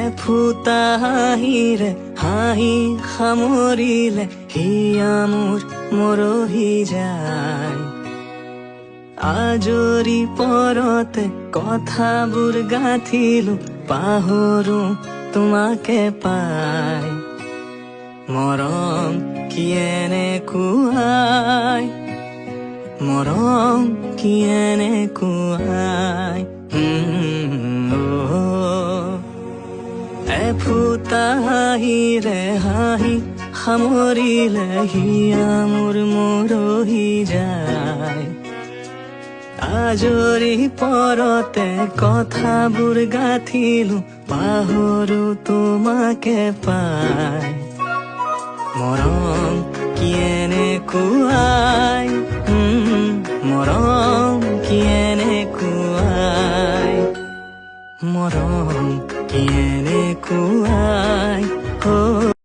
এফুটা হাঁহিৰে হাঁহি সামৰিলে হিয়া মোৰ মৰহি যায়। আজৰি পৰতে কথাবোৰ গাঁঠিলো পাহৰো তোমাকে পাই। মৰম কি এনেকুৱাই, মৰম কি এনেকুৱাই। এফুটা হাঁহিৰে হাঁহি সামৰিলে হিয়া মোৰ মৰহি যায়। আজৰি পৰতে কথাবোৰ গাঁঠিলো পাহৰো তোমাকে পাই। মৰম কি এনেকুৱাই, মৰম কি এনেকুৱাই, মৰম কি এনেকুৱাই।